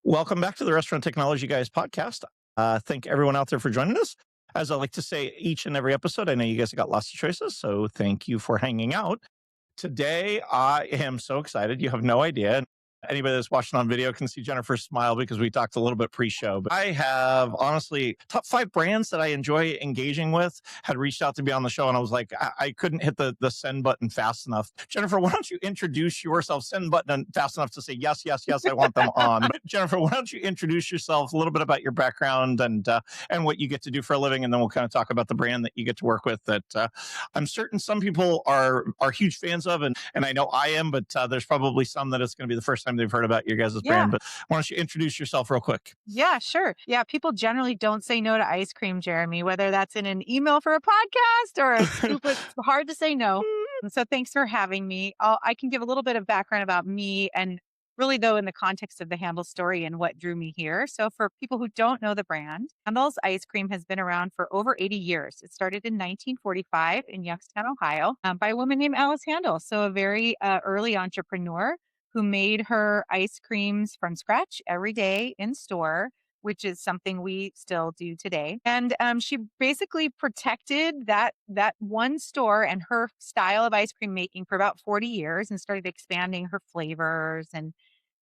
Welcome back to the Restaurant Technology Guys podcast. Thank everyone out there for joining us. As I like to say each and every episode, I know you guys have got lots of choices, so thank you for hanging out. Today, I am so excited. You have no idea. Anybody that's watching on video can see Jennifer smile because we talked a little bit pre-show. But I have, honestly, top 5 brands that I enjoy engaging with had reached out to be on the show, and I was like, I couldn't hit the send button fast enough. Jennifer, why don't you introduce yourself? Send button fast enough to say, yes, yes, yes, I want them on. But Jennifer, why don't you introduce yourself, a little bit about your background and what you get to do for a living, and then we'll kind of talk about the brand that you get to work with that I'm certain some people are huge fans of, and I know I am, but there's probably some that it's going to be the first time they've heard about your guys' Yeah. brand. But why don't you introduce yourself real quick? Yeah, sure. Yeah, people generally don't say no to ice cream, Jeremy, whether that's in an email for a podcast or a scoop. It's hard to say no. And so thanks for having me. I can give a little bit of background about me and really, though, in the context of the Handel story and what drew me here. So for people who don't know the brand, Handel's ice cream has been around for over 80 years. It started in 1945 in Youngstown, Ohio, by a woman named Alice Handel. So a very early entrepreneur who made her ice creams from scratch every day in store, which is something we still do today. And she basically protected that one store and her style of ice cream making for about 40 years and started expanding her flavors and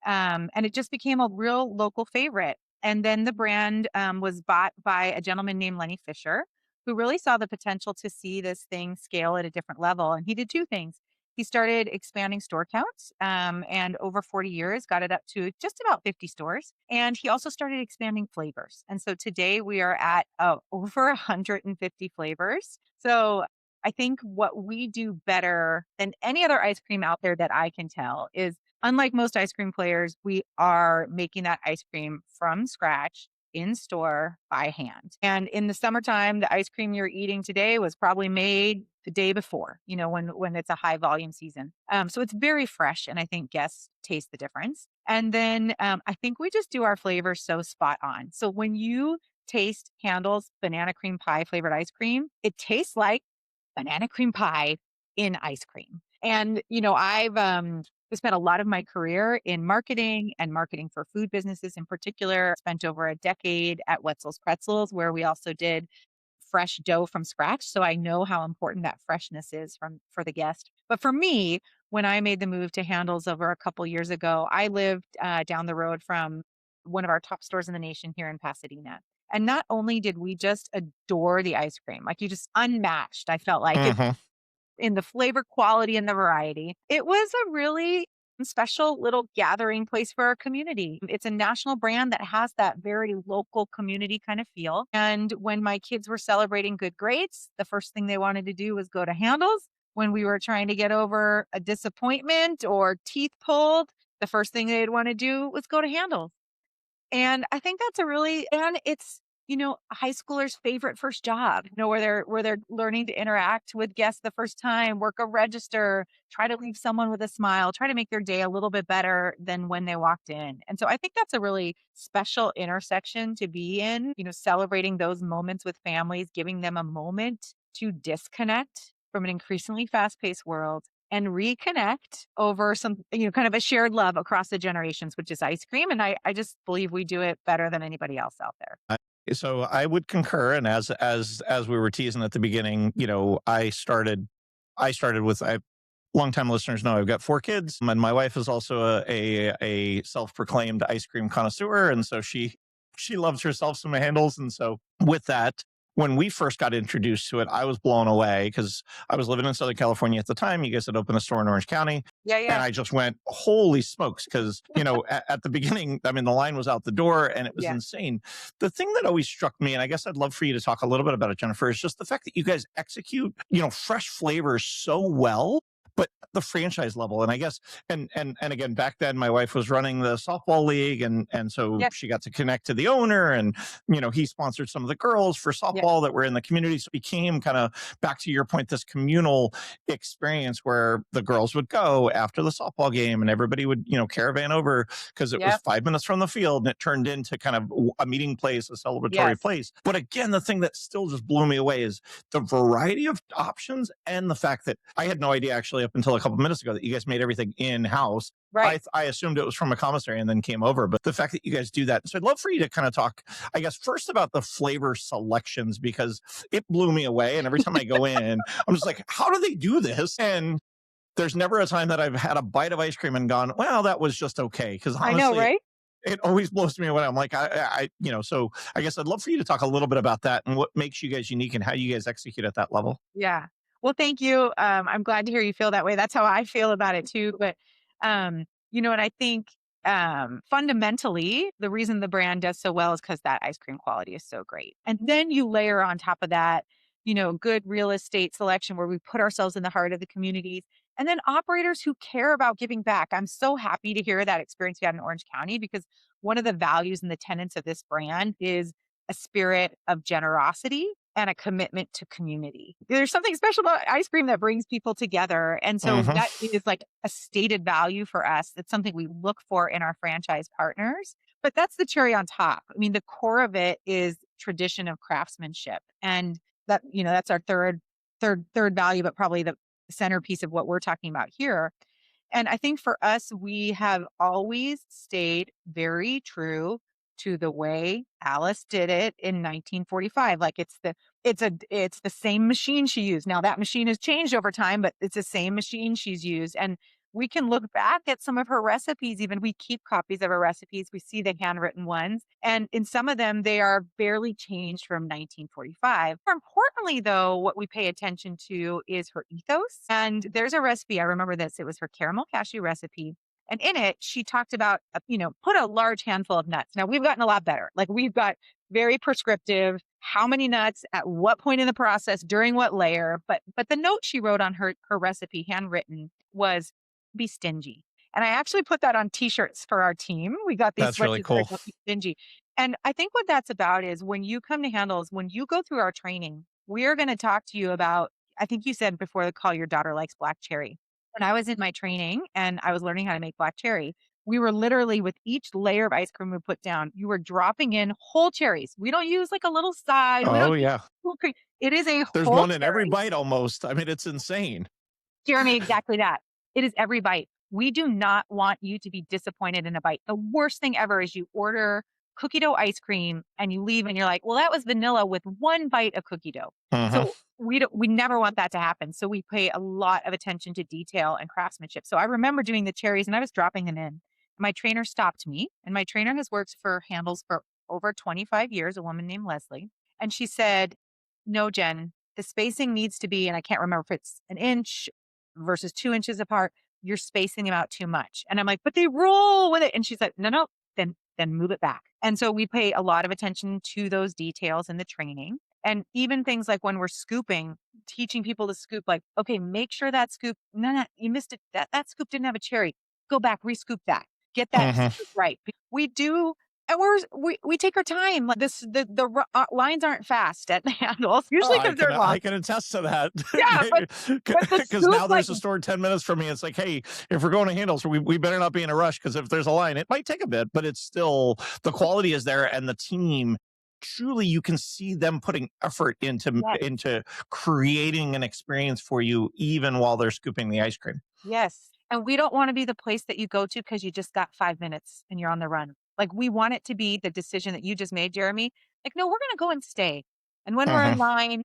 it just became a real local favorite. And then the brand was bought by a gentleman named Lenny Fisher, who really saw the potential to see this thing scale at a different level. And he did 2 things. He started expanding store counts and over 40 years got it up to just about 50 stores. And he also started expanding flavors. And so today we are at over 150 flavors. So I think what we do better than any other ice cream out there that I can tell is, unlike most ice cream players, we are making that ice cream from scratch in store by hand. And in the summertime, the ice cream you're eating today was probably made the day before, when it's a high volume season. So it's very fresh. And I think guests taste the difference. And then I think we just do our flavors so spot on. So when you taste Handel's banana cream pie flavored ice cream, it tastes like banana cream pie in ice cream. And, I've spent a lot of my career in marketing and marketing for food businesses in particular. Spent over a decade at Wetzel's Pretzels, where we also did fresh dough from scratch. So I know how important that freshness is for the guest. But for me, when I made the move to Handel's over a couple years ago, I lived down the road from one of our top stores in the nation here in Pasadena. And not only did we just adore the ice cream, like you just unmatched, I felt like it Mhm. in the flavor quality and the variety. It was a really special little gathering place for our community. It's a national brand that has that very local community kind of feel. And when my kids were celebrating good grades, the first thing they wanted to do was go to Handel's. When we were trying to get over a disappointment or teeth pulled, the first thing they'd want to do was go to Handel's. And I think that's and it's, a high schooler's favorite first job, where they're learning to interact with guests the first time, work a register, try to leave someone with a smile, try to make their day a little bit better than when they walked in. And so I think that's a really special intersection to be in, celebrating those moments with families, giving them a moment to disconnect from an increasingly fast-paced world and reconnect over some, kind of a shared love across the generations, which is ice cream. And I just believe we do it better than anybody else out there. So I would concur, and as we were teasing at the beginning, I started with longtime listeners know I've got 4 kids, and my wife is also a self-proclaimed ice cream connoisseur, and so she loves herself some Handles, and so with that, when we first got introduced to it, I was blown away because I was living in Southern California at the time. You guys had opened a store in Orange County. Yeah, And yeah. I just went, holy smokes, because, at the beginning, I mean, the line was out the door and it was Yeah. insane. The thing that always struck me, and I guess I'd love for you to talk a little bit about it, Jennifer, is just the fact that you guys execute, fresh flavors so well, but at the franchise level. And I guess, and again, back then my wife was running the softball league. And so Yeah. she got to connect to the owner and, he sponsored some of the girls for Yeah. softball that were in the community. So it became kind of, back to your point, this communal experience where the girls would go after the softball game and everybody would, caravan over because it was Yep. 5 minutes from the field and it turned into kind of a meeting place, a celebratory Yes. place. But again, the thing that still just blew me away is the variety of options and the fact that I had no idea actually up until a couple minutes ago that you guys made everything in-house. Right. I assumed it was from a commissary and then came over, but the fact that you guys do that. So I'd love for you to kind of talk, I guess, first about the flavor selections, because it blew me away. And every time I go in, I'm just like, how do they do this? And there's never a time that I've had a bite of ice cream and gone, well, that was just okay. Because I know, honestly, right? it always blows me away. I'm like, so I guess I'd love for you to talk a little bit about that and what makes you guys unique and how you guys execute at that level. Yeah. Well, thank you. I'm glad to hear you feel that way. That's how I feel about it too. But, and I think fundamentally, the reason the brand does so well is because that ice cream quality is so great. And then you layer on top of that, good real estate selection where we put ourselves in the heart of the communities. And then operators who care about giving back. I'm so happy to hear that experience you had in Orange County, because one of the values and the tenets of this brand is a spirit of generosity and a commitment to community. There's something special about ice cream that brings people together. And so Mhm. that is like a stated value for us. It's something we look for in our franchise partners. But that's the cherry on top. I mean, the core of it is tradition of craftsmanship. And that's our third value, but probably the centerpiece of what we're talking about here. And I think for us, we have always stayed very true to the way Alice did it in 1945. Like it's the same machine she used. Now that machine has changed over time, but it's the same machine she's used. And we can look back at some of her recipes. Even we keep copies of her recipes. We see the handwritten ones. And in some of them, they are barely changed from 1945. More importantly, though, what we pay attention to is her ethos. And there's a recipe. I remember this. It was her caramel cashew recipe. And in it, she talked about, put a large handful of nuts. Now we've gotten a lot better. Like we've got very prescriptive, how many nuts at what point in the process, during what layer. But the note she wrote on her recipe, handwritten, was be stingy. And I actually put that on t-shirts for our team. We got these That's really sweatshirts that are cool. called Be Stingy. And I think what that's about is when you come to Handles, when you go through our training, we're going to talk to you about, I think you said before the call, your daughter likes black cherry. When I was in my training and I was learning how to make black cherry, we were literally, with each layer of ice cream we put down, you were dropping in whole cherries. We don't use like a little side. We Oh, don't use yeah. full cream. It is a There's whole one in every cherry. bite almost. I mean, it's insane. Jeremy, exactly that. It is every bite. We do not want you to be disappointed in a bite. The worst thing ever is you order cookie dough ice cream and you leave and you're like, well, that was vanilla with one bite of cookie dough. Mhm. So we never want that to happen. So we pay a lot of attention to detail and craftsmanship. So I remember doing the cherries and I was dropping them in. My trainer stopped me, and my trainer has worked for Handles for over 25 years, a woman named Leslie. And she said, no, Jen, the spacing needs to be, and I can't remember if it's an inch versus 2 inches apart. You're spacing them out too much. And I'm like, but they roll with it. And she's like, no, then move it back. And so we pay a lot of attention to those details in the training. And even things like when we're scooping, teaching people to scoop, like, okay, make sure that scoop, no, you missed it. That scoop didn't have a cherry. Go back, rescoop that. Get that Mhm. scoop right. We do, and we take our time. Like lines aren't fast at Handles, Oh, usually because they're long. I can attest to that. Yeah, but the Because scoop, now like, there's a store 10 minutes from me. It's like, hey, if we're going to Handles, we better not be in a rush, because if there's a line, it might take a bit, but it's still, the quality is there, and the team, truly, you can see them putting effort yes. into creating an experience for you, even while they're scooping the ice cream. Yes. And we don't want to be the place that you go to because you just got 5 minutes and you're on the run. Like we want it to be the decision that you just made, Jeremy. Like, no, we're going to go and stay. And when we're in Mhm. line,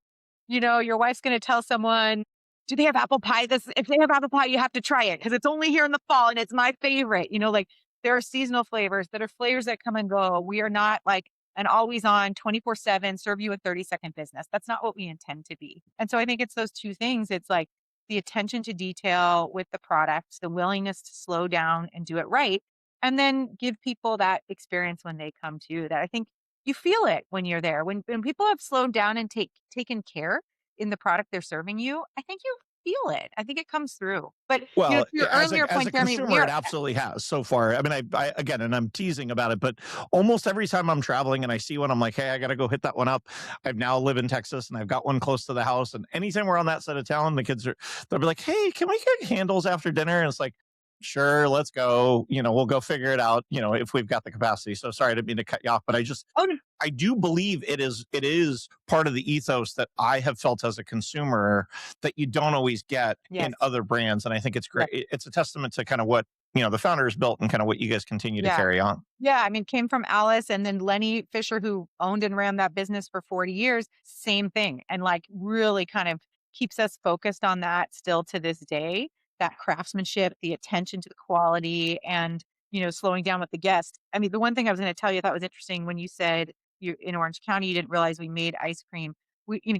your wife's going to tell someone, do they have apple pie? If they have apple pie, you have to try it because it's only here in the fall and it's my favorite. Like there are seasonal flavors that are flavors that come and go. We are not like an always on 24/7, serve you a 30-second business. That's not what we intend to be. And so I think it's those two things. It's like, the attention to detail with the products, the willingness to slow down and do it right, and then give people that experience when they come to you. That I think you feel it when you're there. When people have slowed down and taken care in the product they're serving you, I think you feel it. I think it comes through. But Well, to your as earlier a point, Jeremy, we consumer, it are absolutely has so far. I mean, I again, and I'm teasing about it, but almost every time I'm traveling and I see one, I'm like, hey, I got to go hit that one up. I've now live in Texas and I've got one close to the house. And anytime we're on that side of town, they'll be like, hey, can we get Handles after dinner? And it's like, sure, let's go. We'll go figure it out, if we've got the capacity. So sorry, I didn't mean to cut you off, but I just, oh, no. I do believe it is part of the ethos that I have felt as a consumer that you don't always get Yes. in other brands. And I think it's Yep. great. It's a testament to kind of what, the founders built and kind of what you guys continue to Yeah. carry on. Yeah. I mean, came from Alice and then Lenny Fisher, who owned and ran that business for 40 years, same thing. And like really kind of keeps us focused on that still to this day, that craftsmanship, the attention to the quality and, slowing down with the guest. I mean, the one thing I was going to tell you that was interesting when you said you in Orange County, you didn't realize we made ice cream.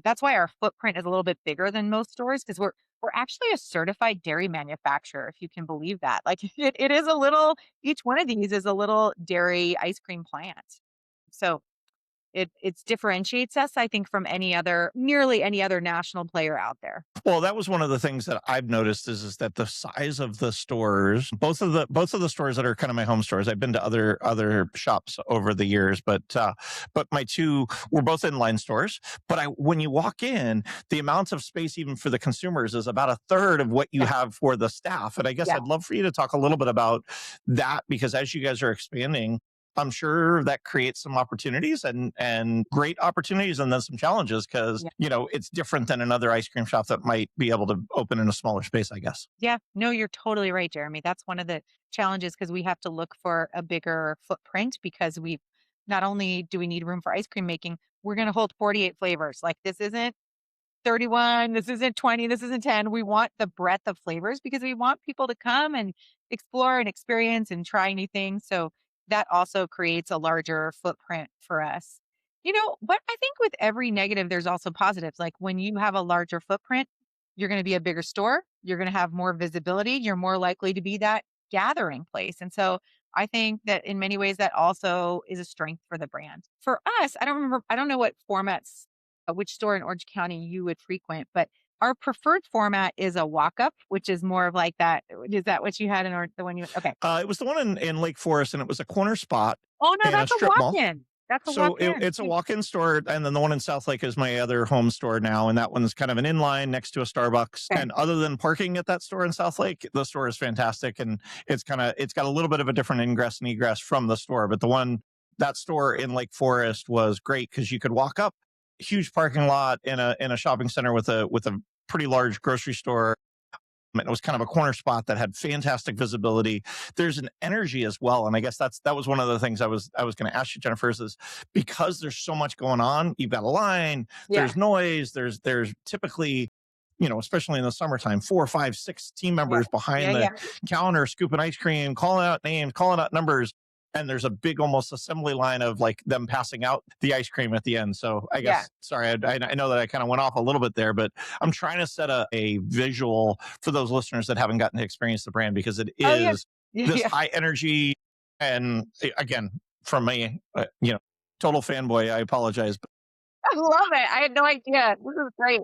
That's why our footprint is a little bit bigger than most stores because we're actually a certified dairy manufacturer, if you can believe that. Like it is a little, each one of these is a little dairy ice cream plant. So it differentiates us, I think, from nearly any other national player out there. Well, that was one of the things that I've noticed is that the size of the stores, both of the stores that are kind of my home stores. I've been to other shops over the years, but my two were both inline stores. But when you walk in, the amount of space even for the consumers is about a third of what you Yeah. have for the staff. And I guess Yeah. I'd love for you to talk a little bit about that because as you guys are expanding, I'm sure that creates some opportunities and great opportunities and then some challenges because, Yeah. it's different than another ice cream shop that might be able to open in a smaller space, I guess. Yeah. No, you're totally right, Jeremy. That's one of the challenges because we have to look for a bigger footprint because we not only do we need room for ice cream making, we're going to hold 48 flavors. Like this isn't 31, this isn't 20, this isn't 10. We want the breadth of flavors because we want people to come and explore and experience and try new things. So that also creates a larger footprint for us. But I think with every negative, there's also positives. Like when you have a larger footprint, you're going to be a bigger store, you're going to have more visibility, you're more likely to be that gathering place. And so I think that in many ways that also is a strength for the brand. For us, I don't know what formats which store in Orange County you would frequent, but our preferred format is a walk up, which is more of like that. Is that what you had in the one you, okay. It was the one in Lake Forest, and it was a corner spot Oh no, in a that's a strip walk mall. in. That's a walk So in. it's a walk-in store, and then the one in South Lake is my other home store now, and that one's kind of an inline next to a Starbucks. Okay. And other than parking at that store in South Lake, the store is fantastic, and it's got a little bit of a different ingress and egress from the store. But that store in Lake Forest was great because you could walk up, huge parking lot in a shopping center with a pretty large grocery store. It was kind of a corner spot that had fantastic visibility. There's an energy as well, and I guess that was one of the things I was going to ask you, Jennifer, is because there's so much going on. You've got a line, Yeah. there's noise, there's typically, especially in the summertime, 4, 5, 6 team members behind the counter scooping ice cream, calling out names, calling out numbers. And there's a big almost assembly line of like them passing out the ice cream at the end. So I guess, sorry, I know that I kind of went off a little bit there, but I'm trying to set a visual for those listeners that haven't gotten to experience the brand because it is this high energy. And again, from me, total fanboy, I apologize. I love it. I had no idea. This is great.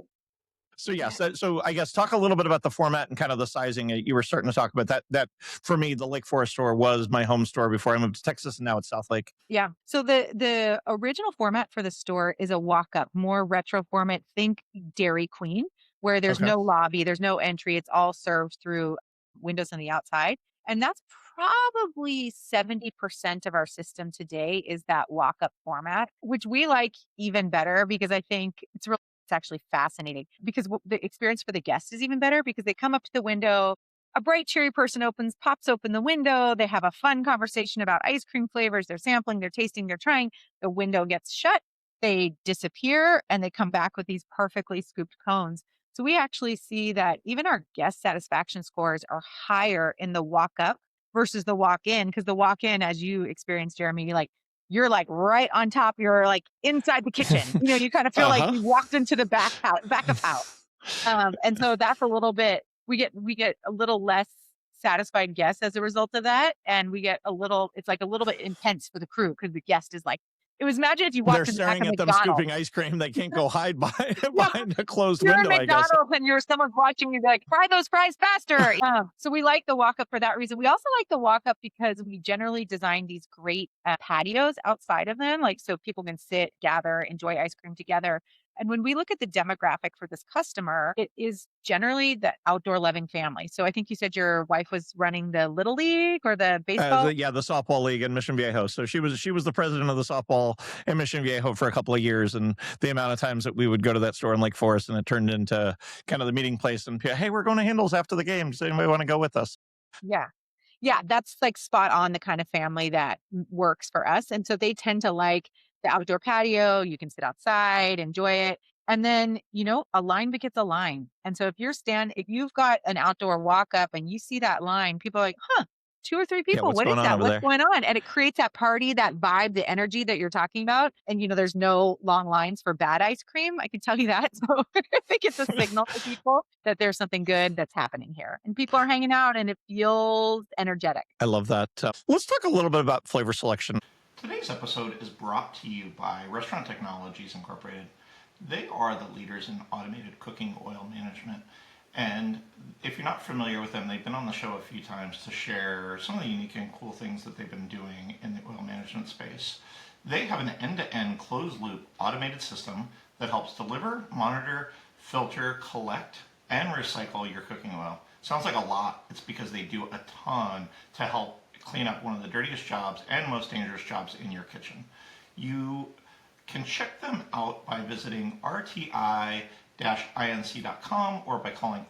So yes, so I guess talk a little bit about the format and kind of the sizing. You were starting to talk about that. That for me, the Lake Forest store was my home store before I moved to Texas, and now it's South Lake. Yeah. So the original format for the store is a walk up, more retro format. Think Dairy Queen, where there's Okay. no lobby, there's no entry. It's all served through windows on the outside, and that's probably 70% of our system today is that walk up format, which we like even better because I think it's actually fascinating because the experience for the guest is even better because they come up to the window, a bright, cheery person pops open the window. They have a fun conversation about ice cream flavors. They're sampling, they're tasting, they're trying. The window gets shut. They disappear and they come back with these perfectly scooped cones. So we actually see that even our guest satisfaction scores are higher in the walk up versus the walk in because the walk in, as you experienced, Jeremy, you're like right on top. You're like inside the kitchen. You kind of feel like you walked into the back of house. And so that's a little bit, we get a little less satisfied guests as a result of that. And it's like a little bit intense for the crew because the guest is like, imagine if you walked in the back staring of at them McDonald's. scooping ice cream. They can't go hide behind a closed You're window, at I guess. McDonald's and someone's watching you like, fry those fries faster. So we like the walk up for that reason. We also like the walk up because we generally design these great patios outside of them. Like, so people can sit, gather, enjoy ice cream together. And when we look at the demographic for this customer, it is generally the outdoor loving family. So I think you said your wife was running the Little League or the baseball. The softball league in Mission Viejo. So she was the president of the softball in Mission Viejo for a couple of years, and the amount of times that we would go to that store in Lake Forest, and it turned into kind of the meeting place. And hey, we're going to Handel's after the game. Does anybody want to go with us? Yeah. Yeah, that's like spot on the kind of family that works for us. And so they tend to like the outdoor patio. You can sit outside, enjoy it. And then, a line begets a line. And so if you've got an outdoor walk up and you see that line, people are like, huh, two or three Yeah, people. what's What is going on that? over What's there? going on? And it creates that party, that vibe, the energy that you're talking about. And, there's no long lines for bad ice cream. I can tell you that. So I think it's a signal to people that there's something good that's happening here. And people are hanging out and it feels energetic. I love that. Let's talk a little bit about flavor selection. Today's episode is brought to you by Restaurant Technologies Incorporated. They are the leaders in automated cooking oil management. And if you're not familiar with them, they've been on the show a few times to share some of the unique and cool things that they've been doing in the oil management space. They have an end-to-end closed-loop automated system that helps deliver, monitor, filter, collect, and recycle your cooking oil. Sounds like a lot. It's because they do a ton to help clean up one of the dirtiest jobs and most dangerous jobs in your kitchen. You can check them out by visiting rti-inc.com or by calling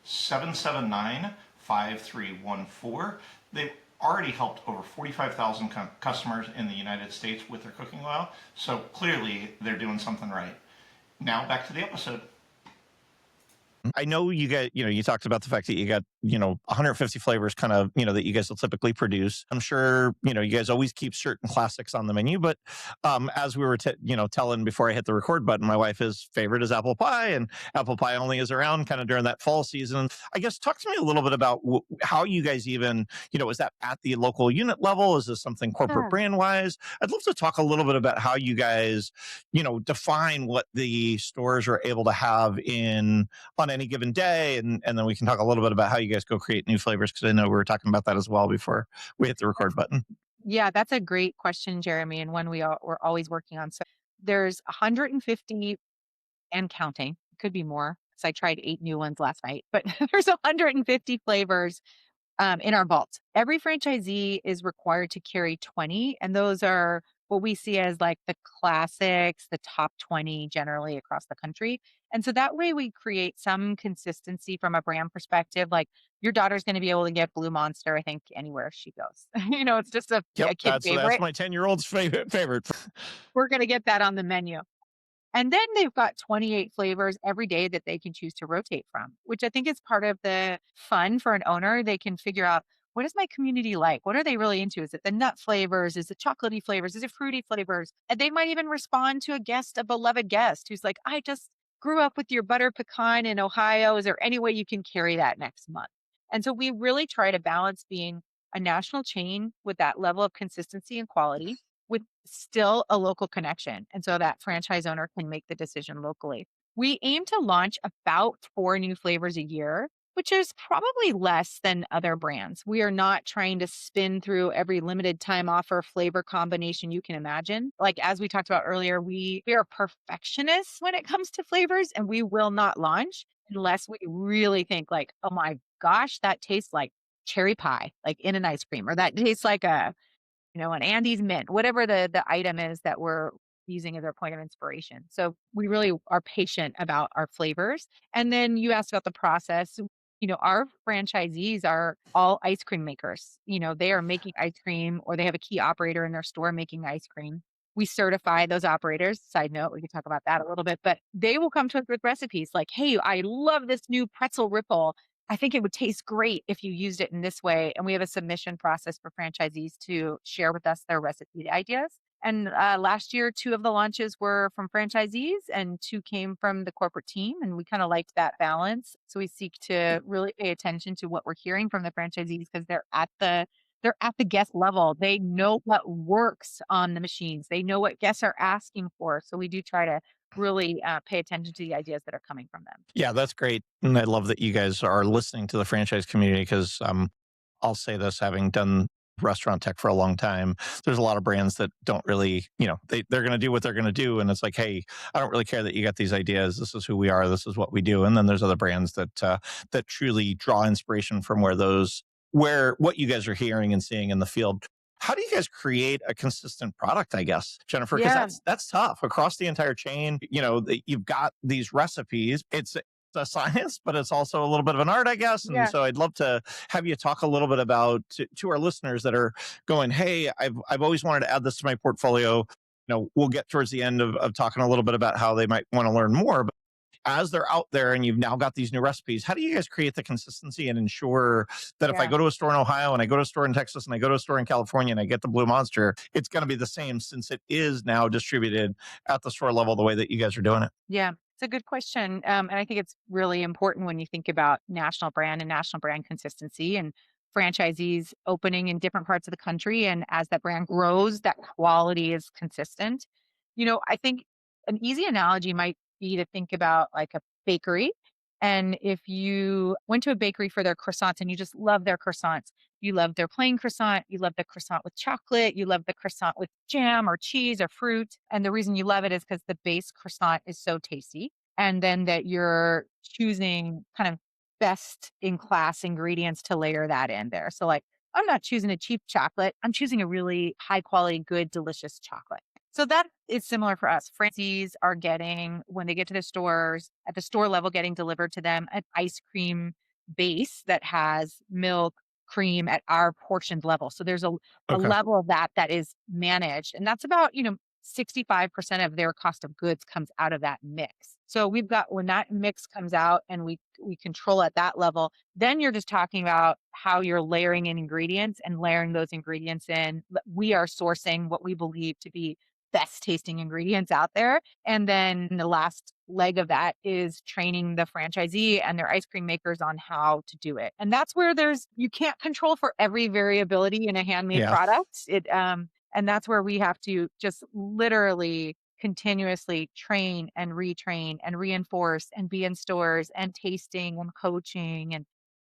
888-779-5314. They've already helped over 45,000 customers in the United States with their cooking oil, so clearly they're doing something right. Now back to the episode. I know you talked about the fact that you got, 150 flavors kind of, that you guys will typically produce. I'm sure, you guys always keep certain classics on the menu, but as we were, telling before I hit the record button, my wife's favorite is apple pie, and apple pie only is around kind of during that fall season. I guess talk to me a little bit about how you guys even, is that at the local unit level? Is this something corporate brand wise? I'd love to talk a little bit about how you guys, define what the stores are able to have on any given day, and then we can talk a little bit about how you guys go create new flavors, because I know we were talking about that as well before we hit the record button. Yeah, that's a great question, Jeremy, and one we're always working on. So there's 150 and counting. Could be more. So I tried 8 new ones last night, but there's 150 flavors in our vault. Every franchisee is required to carry 20, and those are what we see as like the classics, the top 20 generally across the country. And so that way we create some consistency from a brand perspective. Like your daughter's going to be able to get Blue Monster, I think, anywhere she goes. It's just Yep, a kid that's favorite. my 10-year-old's favorite. We're going to get that on the menu. And then they've got 28 flavors every day that they can choose to rotate from, which I think is part of the fun for an owner. They can figure out, what is my community like? What are they really into? Is it the nut flavors? Is it chocolatey flavors? Is it fruity flavors? And they might even respond to a beloved guest who's like, I just grew up with your butter pecan in Ohio. Is there any way you can carry that next month? And so we really try to balance being a national chain with that level of consistency and quality, with still a local connection. And so that franchise owner can make the decision locally. We aim to launch about 4 new flavors a year, which is probably less than other brands. We are not trying to spin through every limited time offer flavor combination you can imagine. Like as we talked about earlier, we are perfectionists when it comes to flavors, and we will not launch unless we really think like, oh my gosh, that tastes like cherry pie, like in an ice cream, or that tastes like an Andes mint, whatever the item is that we're using as our point of inspiration. So we really are patient about our flavors. And then you asked about the process. Our franchisees are all ice cream makers. They are making ice cream, or they have a key operator in their store making ice cream. We certify those operators. Side note, we can talk about that a little bit, but they will come to us with recipes like, hey, I love this new pretzel ripple. I think it would taste great if you used it in this way. And we have a submission process for franchisees to share with us their recipe ideas. And last year, 2 of the launches were from franchisees and 2 came from the corporate team. And we kind of liked that balance. So we seek to really pay attention to what we're hearing from the franchisees, because they're at the guest level. They know what works on the machines. They know what guests are asking for. So we do try to really pay attention to the ideas that are coming from them. Yeah, that's great. And I love that you guys are listening to the franchise community, because I'll say this, having done restaurant tech for a long time. There's a lot of brands that don't really, they're going to do what they're going to do. And it's like, hey, I don't really care that you got these ideas. This is who we are. This is what we do. And then there's other brands that truly draw inspiration from where what you guys are hearing and seeing in the field. How do you guys create a consistent product, I guess, Jennifer? Because that's tough across the entire chain. You've got these recipes. It's a science, but it's also a little bit of an art, I guess. And so I'd love to have you talk a little bit about to our listeners that are going, hey, I've always wanted to add this to my portfolio. We'll get towards the end of talking a little bit about how they might want to learn more. But as they're out there and you've now got these new recipes, how do you guys create the consistency and ensure that if I go to a store in Ohio and I go to a store in Texas and I go to a store in California and I get the Blue Monster, it's going to be the same since it is now distributed at the store level the way that you guys are doing it? Yeah, it's a good question. And I think it's really important when you think about national brand and national brand consistency and franchisees opening in different parts of the country. And as that brand grows, that quality is consistent. I think an easy analogy might be to think about like a bakery. And if you went to a bakery for their croissants and you just love their croissants, you love their plain croissant, you love the croissant with chocolate, you love the croissant with jam or cheese or fruit. And the reason you love it is because the base croissant is so tasty. And then that you're choosing kind of best in class ingredients to layer that in there. So like, I'm not choosing a cheap chocolate. I'm choosing a really high quality, good, delicious chocolate. So that is similar for us. Franchisees are getting, when they get to the stores, at the store level, getting delivered to them an ice cream base that has milk, cream at our portioned level. So there's a level of that is managed. And that's about, 65% of their cost of goods comes out of that mix. So we've got, when that mix comes out and we control at that level, then you're just talking about how you're layering in ingredients and layering those ingredients in. We are sourcing what we believe to be best tasting ingredients out there. And then the last leg of that is training the franchisee and their ice cream makers on how to do it. And that's where you can't control for every variability in a handmade product. And that's where we have to just literally continuously train and retrain and reinforce and be in stores and tasting and coaching. And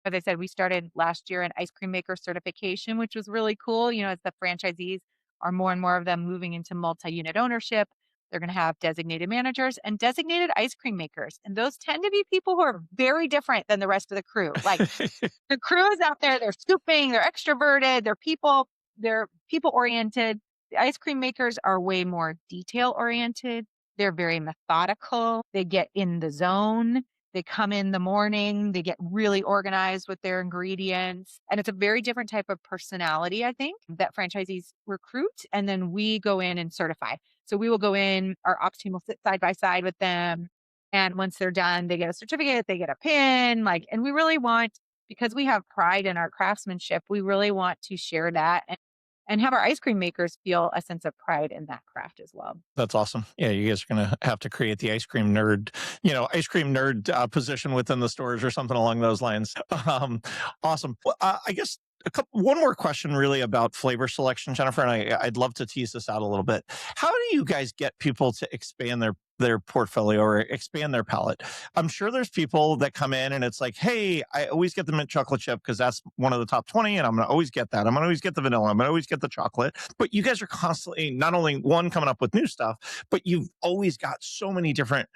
as I said, we started last year an ice cream maker certification, which was really cool. As the franchisees are more and more of them moving into multi-unit ownership, they're going to have designated managers and designated ice cream makers. And those tend to be people who are very different than the rest of the crew. Like the crew is out there, they're scooping, they're extroverted, they're people oriented. The ice cream makers are way more detail oriented. They're very methodical. They get in the zone. They come in the morning, they get really organized with their ingredients. And it's a very different type of personality, I think, that franchisees recruit. And then we go in and certify. So we will go in, our ops team will sit side by side with them. And once they're done, they get a certificate, they get a pin. And we really want, because we have pride in our craftsmanship, we really want to share that and have our ice cream makers feel a sense of pride in that craft as well. That's awesome. Yeah, you guys are going to have to create the ice cream nerd position within the stores or something along those lines. Awesome. Well, I guess one more question really about flavor selection, Jennifer, and I'd love to tease this out a little bit. How do you guys get people to expand their portfolio or expand their palate? I'm sure there's people that come in and it's like, hey, I always get the mint chocolate chip because that's one of the top 20 and I'm going to always get that. I'm going to always get the vanilla. I'm going to always get the chocolate. But you guys are constantly not only coming up with new stuff, but you've always got so many different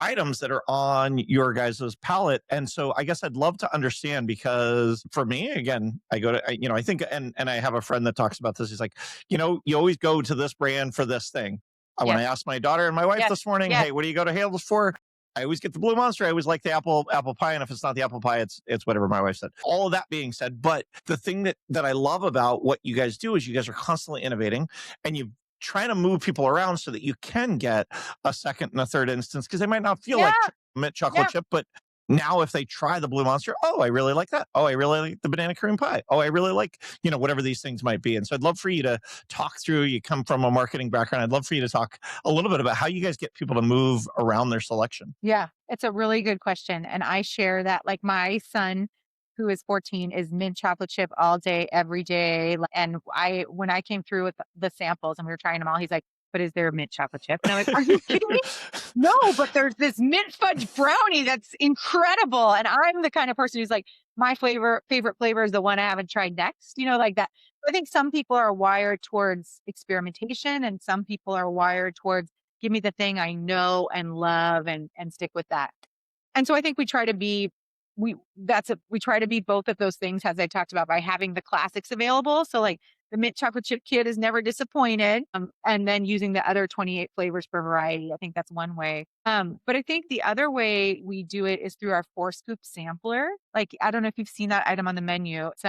items that are on your guys' palette. And so I guess I'd love to understand, because for me, again, I go to, I think, and I have a friend that talks about this. He's like, you always go to this brand for this thing. When I asked my daughter and my wife this morning, hey, what do you go to Handel's for? I always get the Blue Monster. I always like the apple pie. And if it's not the apple pie, it's whatever my wife said. All of that being said, but the thing that I love about what you guys do is you guys are constantly innovating and you trying to move people around so that you can get a second and a third instance, because they might not feel like mint chocolate chip, but now if they try the Blue Monster, oh, I really like that. Oh, I really like the banana cream pie. Oh, I really like, whatever these things might be. And so I'd love for you to talk through, you come from a marketing background. I'd love for you to talk a little bit about how you guys get people to move around their selection. Yeah, it's a really good question. And I share that, like, my son, who is 14, is mint chocolate chip all day, every day. And when I came through with the samples and we were trying them all, he's like, but is there a mint chocolate chip? And I'm like, are you kidding me? No, but there's this mint fudge brownie that's incredible. And I'm the kind of person who's like, my favorite flavor is the one I haven't tried next, like that. I think some people are wired towards experimentation and some people are wired towards give me the thing I know and love and stick with that. And so I think we try to be both of those things as I talked about by having the classics available. So like the mint chocolate chip kid is never disappointed. And then using the other 28 flavors for variety. I think that's one way. But I think the other way we do it is through our 4 scoop sampler. Like I don't know if you've seen that item on the menu. It's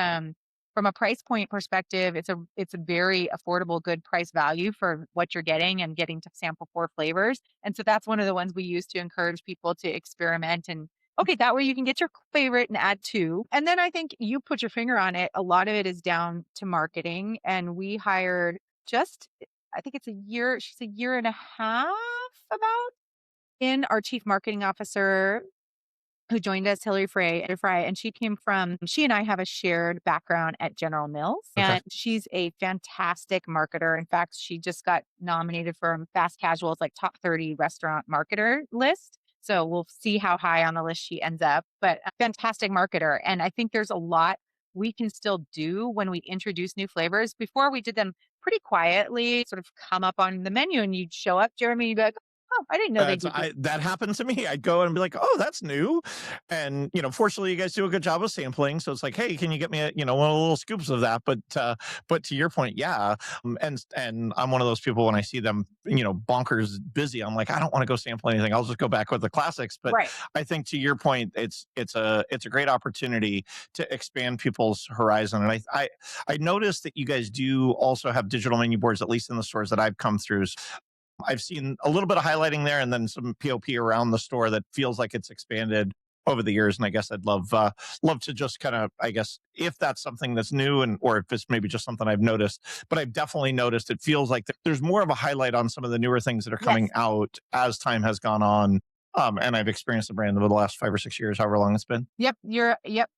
from a price point perspective, it's a very affordable, good price value for what you're getting and getting to sample 4 flavors. And so that's one of the ones we use to encourage people to experiment and okay, that way you can get your favorite and add 2. And then I think you put your finger on it. A lot of it is down to marketing. And we hired I think she's a year and a half about in our chief marketing officer who joined us, Hillary Fry, and she and I have a shared background at General Mills, Okay. and she's a fantastic marketer. In fact, she just got nominated for Fast Casual's like top 30 restaurant marketer list. So we'll see how high on the list she ends up, but a fantastic marketer. And I think there's a lot we can still do when we introduce new flavors. Before we did them pretty quietly, sort of come up on the menu and you'd show up, Jeremy, you'd be like, oh, I didn't know they did this. That happened to me. I'd go and be like, "Oh, that's new," and fortunately, you guys do a good job of sampling. So it's like, "Hey, can you get me one of the little scoops of that?" But to your point, yeah, and I'm one of those people when I see them, bonkers busy. I'm like, I don't want to go sample anything. I'll just go back with the classics. But Right. I think to your point, it's a great opportunity to expand people's horizon. And I noticed that you guys do also have digital menu boards, at least in the stores that I've come through. I've seen a little bit of highlighting there and then some POP around the store that feels like it's expanded over the years. And I guess I'd love to just kind of, I guess, if that's something that's new or if it's maybe just something I've noticed, but I've definitely noticed it feels like there's more of a highlight on some of the newer things that are coming Yes. out as time has gone on. And I've experienced the brand over the last 5 or 6 years, however long it's been. Yep,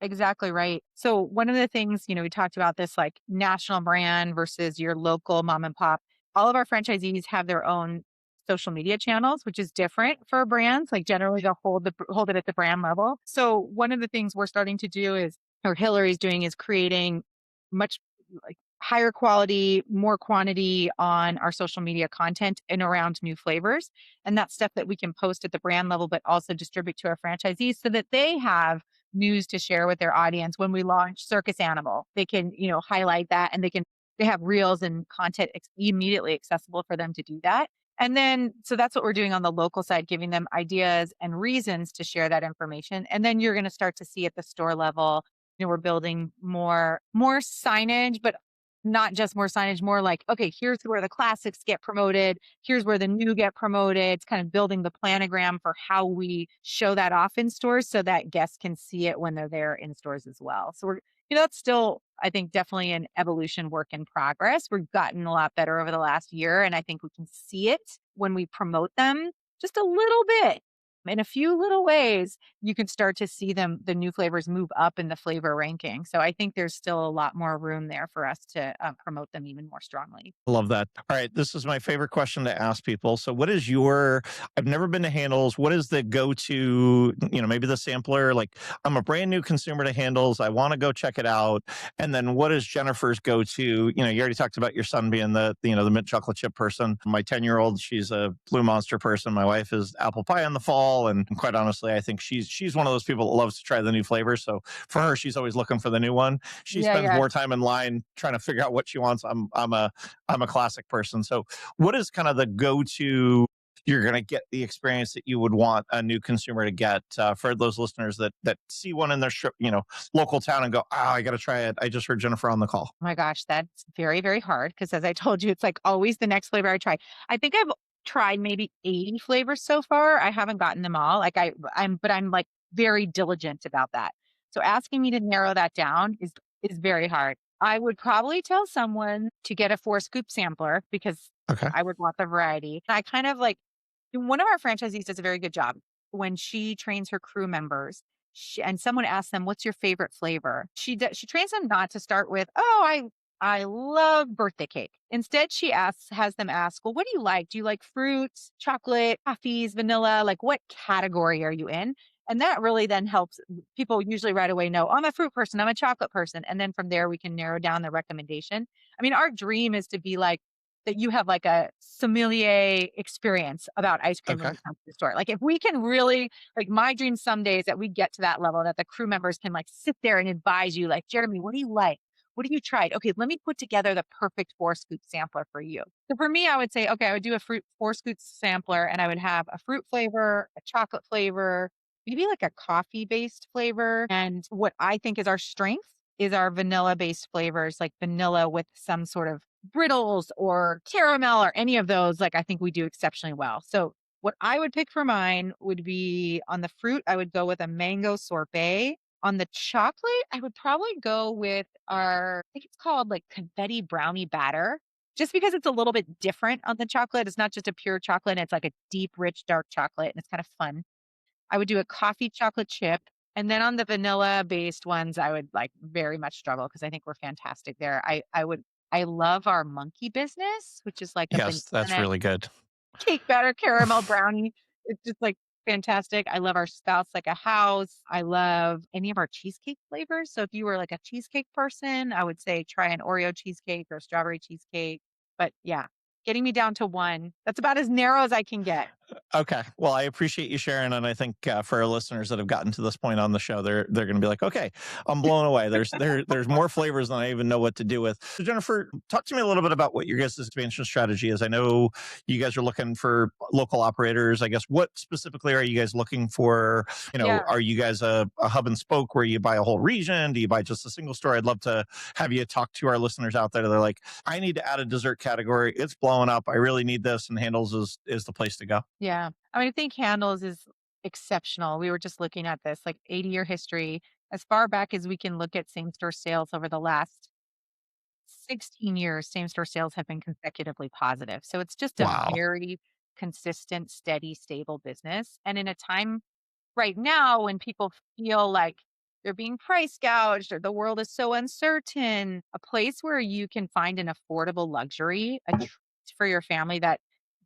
exactly right. So one of the things, we talked about this like national brand versus your local mom and pop. All of our franchisees have their own social media channels, which is different for brands. Like generally they'll hold it at the brand level. So one of the things we're starting to do or Hillary's doing is creating much like higher quality, more quantity on our social media content and around new flavors. And that's stuff that we can post at the brand level, but also distribute to our franchisees so that they have news to share with their audience. When we launch Circus Animal, they can, highlight that and they have reels and content immediately accessible for them to do that. And then, so that's what we're doing on the local side, giving them ideas and reasons to share that information. And then you're going to start to see at the store level, we're building more signage, but not just more signage, more like, okay, here's where the classics get promoted. Here's where the new get promoted. It's kind of building the planogram for how we show that off in stores so that guests can see it when they're there in stores as well. So that's still, I think, definitely an evolution work in progress. We've gotten a lot better over the last year. And I think we can see it when we promote them just a little bit. In a few little ways, you can start to see the new flavors move up in the flavor ranking. So I think there's still a lot more room there for us to promote them even more strongly. Love that. All right. This is my favorite question to ask people. So I've never been to Handles. What is the go-to, maybe the sampler? Like I'm a brand new consumer to Handles. I want to go check it out. And then what is Jennifer's go-to? You already talked about your son being the mint chocolate chip person. My 10-year-old, she's a Blue Monster person. My wife is apple pie in the fall. And quite honestly, I think she's one of those people that loves to try the new flavors. So for her, she's always looking for the new one. She spends Yeah. more time in line trying to figure out what she wants. I'm a classic person. So what is kind of the go-to you're going to get the experience that you would want a new consumer to get for those listeners that see one in their local town and go, I got to try it. I just heard Jennifer on the call. Oh my gosh, that's very, very hard because as I told you, it's like always the next flavor I try. I think I've tried maybe 80 flavors so far. I haven't gotten them all. Like but I'm like very diligent about that. So asking me to narrow that down is very hard. I would probably tell someone to get a 4 scoop sampler because Okay. I would want the variety. And I kind of like one of our franchisees does a very good job when she trains her crew members. And someone asks them, "What's your favorite flavor?" She trains them not to start with, "Oh, I love birthday cake." Instead, has them ask, "Well, what do you like? Do you like fruits, chocolate, coffees, vanilla? Like what category are you in?" And that really then helps people usually right away know, "Oh, I'm a fruit person, I'm a chocolate person." And then from there, we can narrow down the recommendation. I mean, our dream is to be like that you have like a sommelier experience about ice cream when Okay. you come to the store. Like if we can really like my dream someday is that we get to that level that the crew members can like sit there and advise you like, "Jeremy, what do you like? What have you tried? Okay, let me put together the perfect 4-scoop sampler for you." So for me, I would say, okay, I would do a fruit 4-scoop sampler and I would have a fruit flavor, a chocolate flavor, maybe like a coffee based flavor. And what I think is our strength is our vanilla based flavors, like vanilla with some sort of brittles or caramel or any of those. Like I think we do exceptionally well. So what I would pick for mine would be on the fruit, I would go with a mango sorbet. On the chocolate, I would probably go with our, I think it's called like confetti brownie batter, just because it's a little bit different on the chocolate. It's not just a pure chocolate, it's like a deep, rich, dark chocolate, and it's kind of fun. I would do a coffee chocolate chip. And then on the vanilla based ones, I would like very much struggle because I think we're fantastic there. I love our monkey business, which is like a Yes, that's banana really good. cake batter caramel brownie. It's just like fantastic. I love our spouts like a house. I love any of our cheesecake flavors. So if you were like a cheesecake person, I would say try an Oreo cheesecake or strawberry cheesecake. But yeah, getting me down to one. That's about as narrow as I can get. Okay. Well, I appreciate you sharing, and I think for our listeners that have gotten to this point on the show, they're going to be like, okay, I'm blown away. There's more flavors than I even know what to do with. So, Jennifer, talk to me a little bit about what your guys' expansion strategy is. I know you guys are looking for local operators. I guess what specifically are you guys looking for? Yeah. Are you guys a hub and spoke where you buy a whole region? Do you buy just a single store? I'd love to have you talk to our listeners out there. They're like, I need to add a dessert category. It's blowing up. I really need this, and Handles is the place to go. Yeah. I mean, I think Handles is exceptional. We were just looking at this like 80-year history. As far back as we can look at same store sales over the last 16 years, same store sales have been consecutively positive. So it's just a Wow. very consistent, steady, stable business. And in a time right now when people feel like they're being price gouged or the world is so uncertain, a place where you can find an affordable luxury, a treat for your family that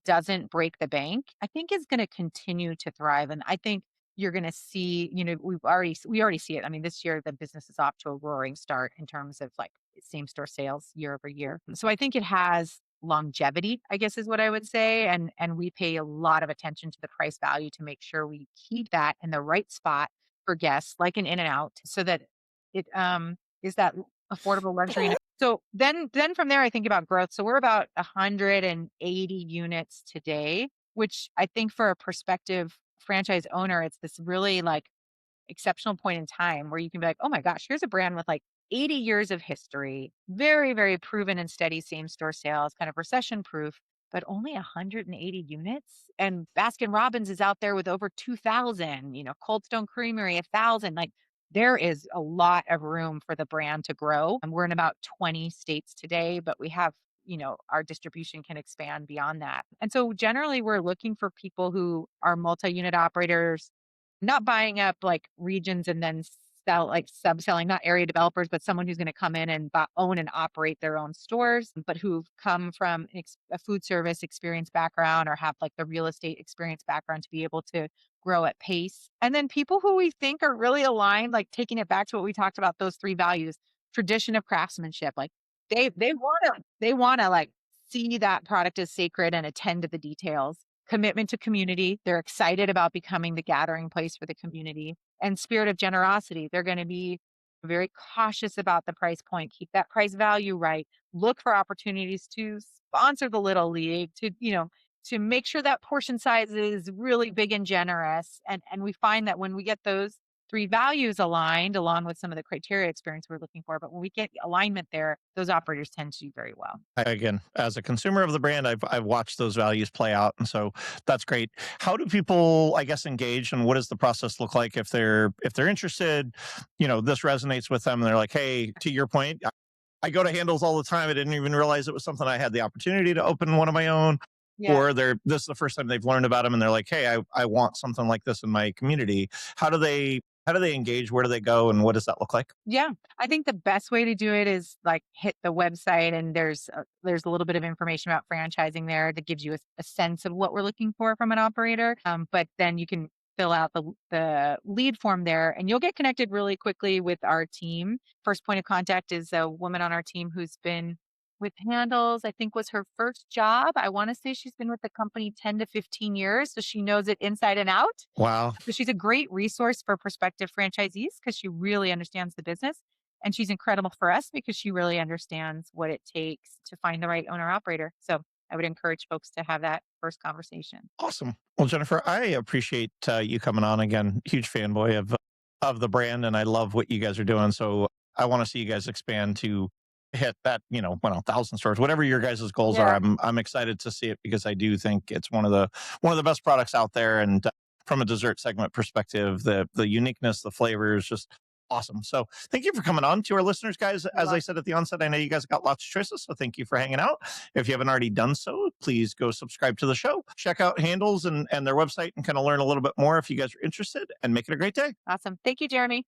doesn't break the bank, I think is going to continue to thrive. And I think you're going to see, we already see it. I mean, this year the business is off to a roaring start in terms of like same store sales year over year. So I think it has longevity, I guess is what I would say. And we pay a lot of attention to the price value to make sure we keep that in the right spot for guests, like an in and out, so that it is that affordable luxury. So then from there I think about growth. So we're about 180 units today, which I think for a prospective franchise owner, it's this really like exceptional point in time where you can be like, oh my gosh, here's a brand with like 80 years of history, very, very proven and steady same store sales, kind of recession proof, but only 180 units. And Baskin Robbins is out there with over 2,000, Cold Stone Creamery, 1,000. Like there is a lot of room for the brand to grow. And we're in about 20 states today, but we have our distribution can expand beyond that. And so generally we're looking for people who are multi-unit operators, not buying up like regions and then sell like sub-selling, not area developers, but someone who's going to come in and own and operate their own stores, but who've come from a food service experience background or have like the real estate experience background to be able to grow at pace. And then people who we think are really aligned, like taking it back to what we talked about, those three values, tradition of craftsmanship, like they want to like see that product as sacred and attend to the details. Commitment to community. They're excited about becoming the gathering place for the community, and spirit of generosity. They're going to be very cautious about the price point, keep that price value right, look for opportunities to sponsor the little league, to make sure that portion size is really big and generous. And we find that when we get those three values aligned along with some of the criteria experience we're looking for, but when we get alignment there, those operators tend to do very well. Again, as a consumer of the brand, I've watched those values play out, and so that's great. How do people, I guess, engage, and what does the process look like if they're interested? This resonates with them, and they're like, "Hey, to your point, I go to Handles all the time. I didn't even realize it was something I had the opportunity to open one of my own." Yeah. Or this is the first time they've learned about them, and they're like, "Hey, I want something like this in my community." How do they engage? Where do they go, and what does that look like? Yeah, I think the best way to do it is like hit the website, and there's a little bit of information about franchising there that gives you a sense of what we're looking for from an operator. But then fill out the lead form there, and you'll get connected really quickly with our team. First point of contact is a woman on our team who's been with Handles, I think was her first job. I want to say she's been with the company 10 to 15 years, so she knows it inside and out. Wow. So she's a great resource for prospective franchisees because she really understands the business. And she's incredible for us because she really understands what it takes to find the right owner operator. So I would encourage folks to have that first conversation. Awesome. Well, Jennifer, I appreciate you coming on again. Huge fanboy of the brand, and I love what you guys are doing. So I want to see you guys expand to hit that, 1,000 stores, whatever your guys' goals are. Yeah. I'm excited to see it because I do think it's one of the best products out there. And from a dessert segment perspective, the uniqueness, the flavors, just awesome. So thank you for coming on. To our listeners, guys, as I said at the onset, I know you guys got lots of choices, so thank you for hanging out. If you haven't already done so, please go subscribe to the show. Check out Handles and their website and kind of learn a little bit more if you guys are interested, and make it a great day. Awesome. Thank you, Jeremy.